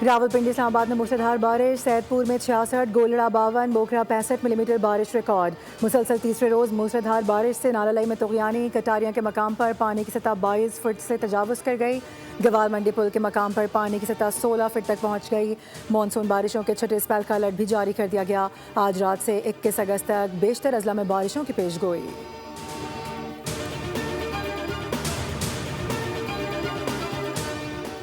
रावलपिंडी इस्लामाबाद में मूसलाधार बारिश, सैदपुर में 66, गोलड़ा 52, मोखरा 65 मिलीमीटर बारिश रिकॉर्ड। मुसलसल तीसरे रोज़ मूसलाधार बारिश से नालालई में तुग़यानी, कटारियां के मकाम पर पानी की सतह 22 फुट से तजावुज़ कर गई। गवार मंडी पुल के मकाम पर पानी की सतह 16 फुट तक पहुँच गई। मानसून बारिशों के छठे स्पेल का अलर्ट भी जारी कर दिया गया। आज रात से 21 अगस्त तक बेशतर अजला में बारिशों की पेशगोई।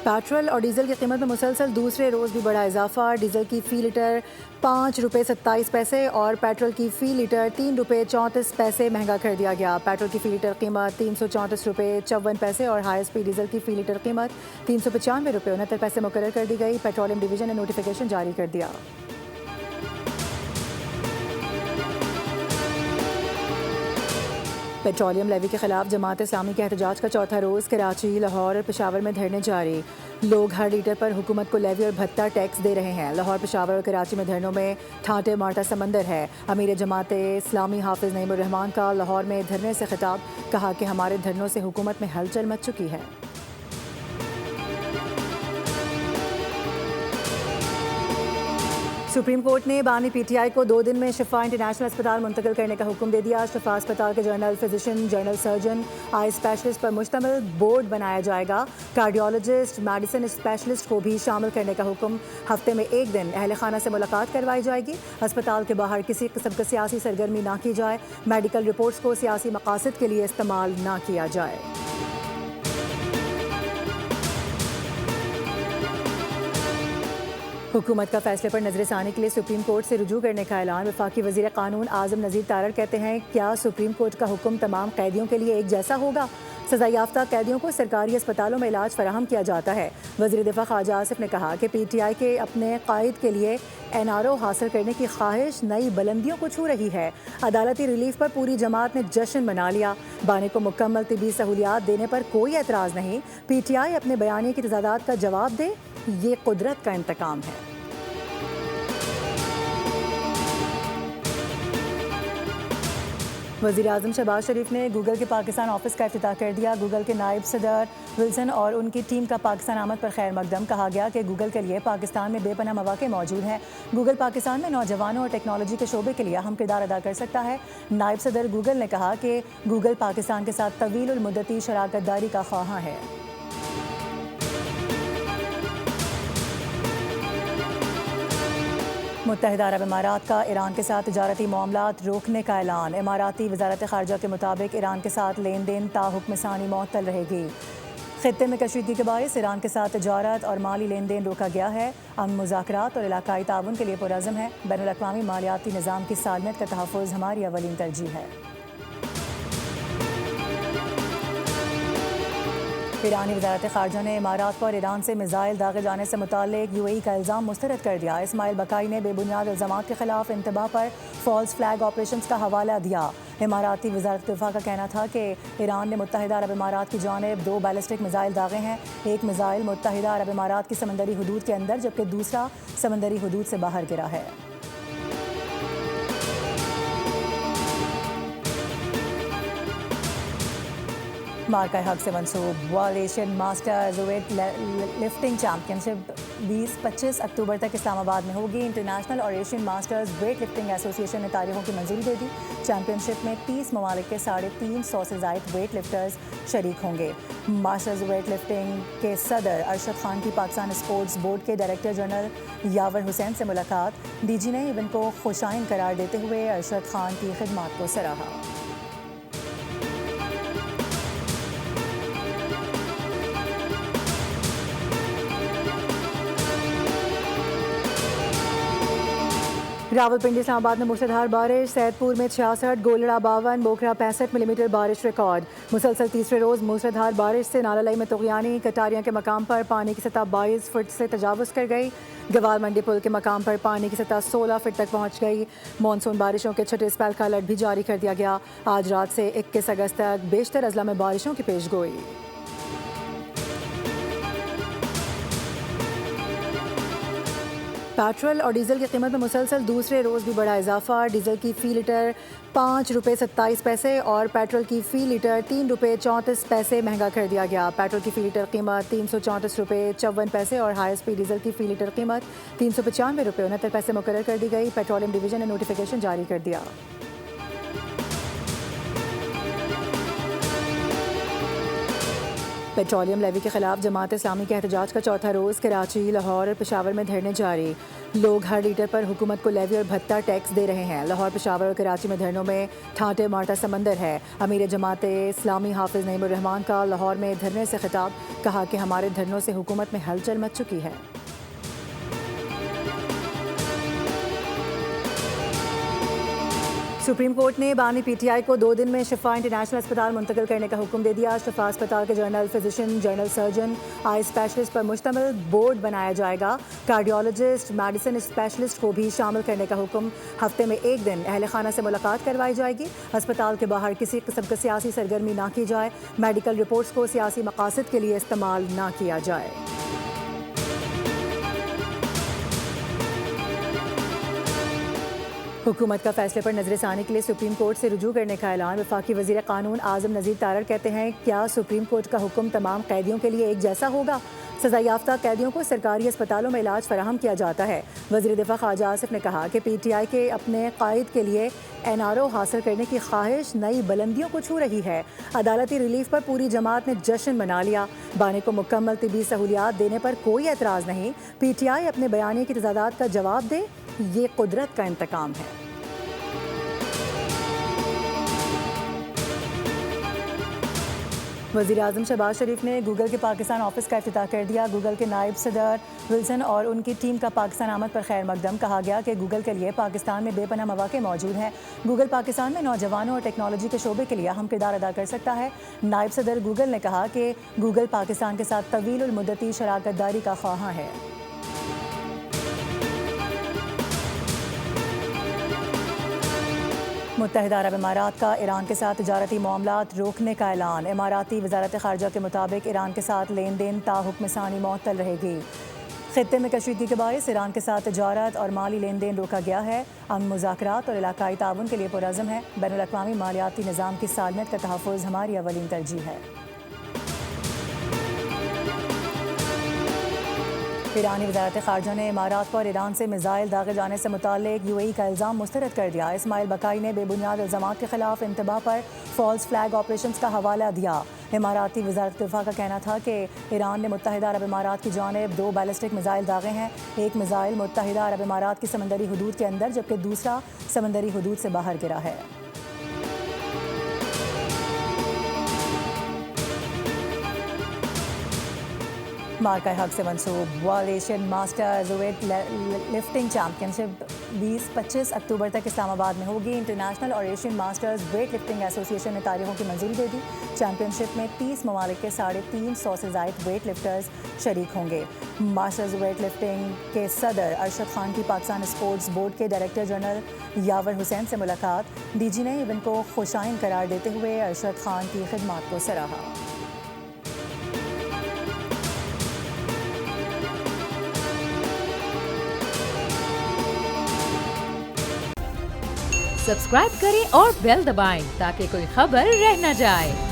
पेट्रोल और डीजल की कीमत में मुसलसल दूसरे रोज़ भी बड़ा इजाफा। डीजल की फ़ी लीटर 5 रुपये 27 पैसे और पेट्रोल की फ़ी लीटर 3 रुपये 34 पैसे महंगा कर दिया गया। पेट्रोल की फ़ी लीटर कीमत 334 रुपये 54 पैसे और हाई स्पीड डीजल की फ़ी लीटर कीमत 395 रुपये 69 पैसे मुकर्रर कर दी गई। पेट्रोलियम डिवीज़न ने नोटिफिकेशन जारी कर दिया। पेट्रोलियम लेवी के खिलाफ जमात इस्लामी के एहतजाज का चौथा रोज़ कराची, लाहौर और पेशावर में धरने जारी। लोग हर लीटर पर हुकूमत को लेवी और भत्ता टैक्स दे रहे हैं। लाहौर, पेशावर और कराची में धरनों में ठाटे मारता समंदर है। अमीर जमात इस्लामी हाफिज़ नईमुर रहमान का लाहौर में धरने से खिताब, कहा कि हमारे धरनों से हुकूमत में हलचल मच चुकी है। सुप्रीम कोर्ट ने बानी पीटीआई को 2 दिन में शिफा इंटरनेशनल अस्पताल मुंतकिल करने का हुक्म दे दिया। शिफा अस्पताल के general physician, general surgeon, eye specialist पर मुश्तमिल बोर्ड बनाया जाएगा। कार्डियोलॉजिस्ट, मेडिसिन स्पेशलिस्ट को भी शामिल करने का हुक्म। हफ्ते में 1 दिन अहल खाना से मुलाकात करवाई जाएगी। अस्पताल के बाहर किसी किस्म की सियासी सरगर्मी ना की जाए। मेडिकल रिपोर्ट्स को सियासी मकासद के लिए इस्तेमाल ना किया जाए। हुकूमत का फैसले पर नजरसानी के लिए सुप्रीम कोर्ट से रुजू करने का ऐलान। वफाकी वज़ीर कानून आज़म नज़ीर तारड़ कहते हैं, क्या सुप्रीम कोर्ट का हुक्म तमाम कैदियों के लिए एक जैसा होगा? सज़ा याफ्ता कैदियों को सरकारी अस्पतालों में इलाज फराहम किया जाता है। वज़ीर दिफ़ा ख्वाजा आसिफ ने कहा कि पीटीआई के अपने कायद के लिए एनआरओ हासिल करने की ख्वाहिश नई बुलंदियों को छू रही है। अदालती रिलीफ पर पूरी जमात ने जश्न मना लिया। बानी को मुकम्मल तिबी सहूलियात देने पर कोई एतराज़ नहीं। पीटीआई अपने बयानी की तजादात का जवाब दे, ये कुदरत का इंतकाम है। वज़ीर-ए-आज़म शहबाज शरीफ ने गूगल के पाकिस्तान ऑफिस का इफ्तिताह कर दिया। गूगल के नायब सदर विल्सन और उनकी टीम का पाकिस्तान आमद पर खैर मकदम। कहा गया कि गूगल के लिए पाकिस्तान में बेपनाह मौके मौजूद हैं। गूगल पाकिस्तान में नौजवानों और टेक्नोलॉजी के शोबे के लिए अहम किरदार अदा कर सकता है। नायब सदर गूगल ने कहा कि गूगल पाकिस्तान के साथ तवील उल मुद्दती शराकत दारी का ख्वाहां है। मुत्तहिदा अरब इमारात का ईरान के साथ तिजारती मामलात रोकने का ऐलान। इमाराती वज़ारत ख़ारजा के मुताबिक ईरान के साथ लेन देन ताहुक्म सानी मअतल रहेगी। खित्ते में कशीदगी के बायस ईरान के साथ तिजारत और माली लेन देन रोका गया है। अमन मुज़ाकरात और इलाकाई ताउन के लिए पुरअज़म है। बैनुल-अक़वामी मालियाती निज़ाम की सालमियत का तहफ़्फ़ुज़ हमारी अवलीन तरजीह है। ईरानी वज़ारत ख़ारजा ने इमारात पर ईरान से मिज़ाइल दागे जाने से मुताल्लिक़ यूएई का इल्ज़ाम मुस्तरद कर दिया। इस्माइल बकाई ने बेबुनियाद इल्ज़ामात के खिलाफ इंतबा पर फॉल्स फ्लैग ऑपरेशंस का हवाला दिया। इमाराती वज़ारत दिफ़ा का कहना था कि ईरान ने मुत्तहिदा अरब इमारात की जानिब 2 बैलिस्टिक मिज़ाइल दागे हैं। एक मिज़ाइल मुत्तहिदा अरब इमारात की समंदरी हदूद के अंदर जबकि दूसरा समंदरी हदूद से बाहर गिरा है। मार्का हक से मंसूब world Asian masters weight lifting championship 20-25 अक्टूबर तक इस्लामाबाद में होगी। इंटरनेशनल और Asian masters weight lifting association ने तारीखों की मंजूरी दे दी। चैंपियनशिप में 30 ममालिक के 350 से ज़ायद वेट लिफ्टर्स शरीक होंगे। मास्टर्स वेट लिफ्टिंग के सदर अरशद खान की पाकिस्तान स्पोर्ट्स बोर्ड के डायरेक्टर जनरल यावर हुसैन से मुलाकात। डीजी ने इवेंट को खुशाइन करार देते हुए अरशद खान की खिदमत को सराहा। रावलपिंडी इस्लामाबाद में मूसलाधार बारिश, सैदपुर में 66, गोलड़ा 52, मोखरा 65 मिलीमीटर बारिश रिकॉर्ड। मुसलसल तीसरे रोज़ मूसलाधार बारिश से नालालई में तुग़यानी, कटारियां के मकाम पर पानी की सतह 22 फुट से तजावुज़ कर गई। गवार मंडी पुल के मकाम पर पानी की सतह 16 फुट तक पहुँच गई। मानसून बारिशों के छठे स्पेल का अलर्ट भी जारी कर दिया गया। आज रात से 21 अगस्त तक बेशतर अजला में बारिशों की पेशगोई। पेट्रोल और डीजल की कीमत में मुसलसल दूसरे रोज़ भी बड़ा इजाफा। डीजल की फ़ी लीटर ₹5.27 और पेट्रोल की फ़ी लीटर ₹3.34 महंगा कर दिया गया। पेट्रोल की फ़ी लीटर कीमत ₹334.54 और हाई स्पीड डीजल की फ़ी लीटर कीमत ₹395.69 मुकर्रर कर दी गई। पेट्रोलियम डिवीज़न ने नोटिफिकेशन जारी कर दिया। पेट्रोलियम लेवी के खिलाफ जमात इस्लामी के एहतजाज का चौथा रोज़ कराची, लाहौर और पेशावर में धरने जारी। लोग हर लीटर पर हुकूमत को लेवी और भत्ता टैक्स दे रहे हैं। लाहौर, पेशावर और कराची में धरनों में ठाटे मारता समंदर है। अमीर जमात इस्लामी हाफिज़ नईमुर रहमान का लाहौर में धरने से खिताब, कहा कि हमारे धरनों से हुकूमत में हलचल मच चुकी है। सुप्रीम कोर्ट ने बानी पीटीआई को 2 दिन में शिफा इंटरनेशनल अस्पताल मुंतकिल करने का हुक्म दे दिया। शिफा अस्पताल के general physician, general surgeon, eye specialist पर मुश्तमिल बोर्ड बनाया जाएगा। कार्डियोलॉजिस्ट, मेडिसिन स्पेशलिस्ट को भी शामिल करने का हुक्म। हफ्ते में 1 दिन अहल खाना से मुलाकात करवाई जाएगी। अस्पताल के बाहर किसी किस्म की सियासी सरगर्मी ना की जाए। मेडिकल रिपोर्ट्स को सियासी मकासद के लिए इस्तेमाल ना किया जाए। हुकूमत का फैसले पर नजरसानी के लिए सुप्रीम कोर्ट से रुजू करने का ऐलान। वफाकी वज़ीर कानून आज़म नज़ीर तारड़ कहते हैं, क्या सुप्रीम कोर्ट का हुक्म तमाम कैदियों के लिए एक जैसा होगा? सज़ा याफ्ता कैदियों को सरकारी अस्पतालों में इलाज फराहम किया जाता है। वज़ीर दिफा ख्वाजा आसिफ ने कहा कि पीटीआई के अपने कायद के लिए एनआरओ हासिल करने की ख्वाहिश नई बुलंदियों को छू रही है। अदालती रिलीफ पर पूरी जमात ने जश्न मना लिया। बानी को मुकम्मल तिबी सहूलियात देने पर कोई एतराज़ नहीं। पीटीआई अपने बयानी की तजादात का जवाब दे, ये कुदरत का इंतकाम है। वज़ीर आज़म शहबाज शरीफ ने गूगल के पाकिस्तान ऑफिस का इफ्तिताह कर दिया। गूगल के नायब सदर विल्सन और उनकी टीम का पाकिस्तान आमद पर खैर मकदम। कहा गया कि गूगल के लिए पाकिस्तान में बेपनाह मौके मौजूद हैं। गूगल पाकिस्तान में नौजवानों और टेक्नोलॉजी के शोबे के लिए अहम किरदार अदा कर सकता है। नायब सदर गूगल ने कहा कि गूगल पाकिस्तान के साथ तवील उल मुद्दती शराकत दारी का ख्वाहां है। मुत्तहिदा अरब इमारात का ईरान के साथ तिजारती मामलात रोकने का ऐलान। इमाराती वज़ारत ख़ारजा के मुताबिक ईरान के साथ लेन देन ताहुक्म सानी मुअत्तल रहेगी। खित्ते में कशीदगी के बायस ईरान के साथ तिजारत और माली लेन देन रोका गया है। अमन मुज़ाकरात और इलाकाई ताउन के लिए पुरअज़म है। बैनुल अक़वामी मालियाती निज़ाम की सालमियत का तहफ़्फ़ुज़ हमारी अवलीन तरजीह है। ईरानी वज़ारत ख़ारजा ने इमारात पर ईरान से मिज़ाइल दागे जाने से मुताल्लिक़ यूएई का इल्ज़ाम मुस्तरद कर दिया। इस्माइल बकाई ने बेबुनियाद इल्ज़ामात के खिलाफ इंतबा पर फॉल्स फ्लैग ऑपरेशंस का हवाला दिया। इमाराती वज़ारत दिफ़ा का कहना था कि ईरान ने मुत्तहिदा अरब इमारात की जानिब 2 बैलिस्टिक मिज़ाइल दागे हैं। एक मिज़ाइल मुत्तहिदा अरब इमारात की समंदरी हदूद के अंदर जबकि दूसरा समंदरी हदूद से बाहर गिरा है। मार्का हक से मंसूब world Asian masters weight lifting championship 20-25 अक्टूबर तक इस्लामाबाद में होगी। इंटरनेशनल और Asian masters weight lifting association ने तारीखों की मंजूरी दे दी। चैम्पियनशिप में 30 ममालिक के 350 से ज़ायद वेट लिफ्टर्स शरीक होंगे। मास्टर्स वेट लिफ्टिंग के सदर अरशद खान की पाकिस्तान स्पोर्ट्स बोर्ड के डायरेक्टर जनरल यावर हुसैन से मुलाकात। डीजी ने इवेंट को खुशाइन करार देते हुए अरशद खान की खिदमत को सराहा। सब्सक्राइब करें और बेल दबाएं ताकि कोई खबर रह न जाए।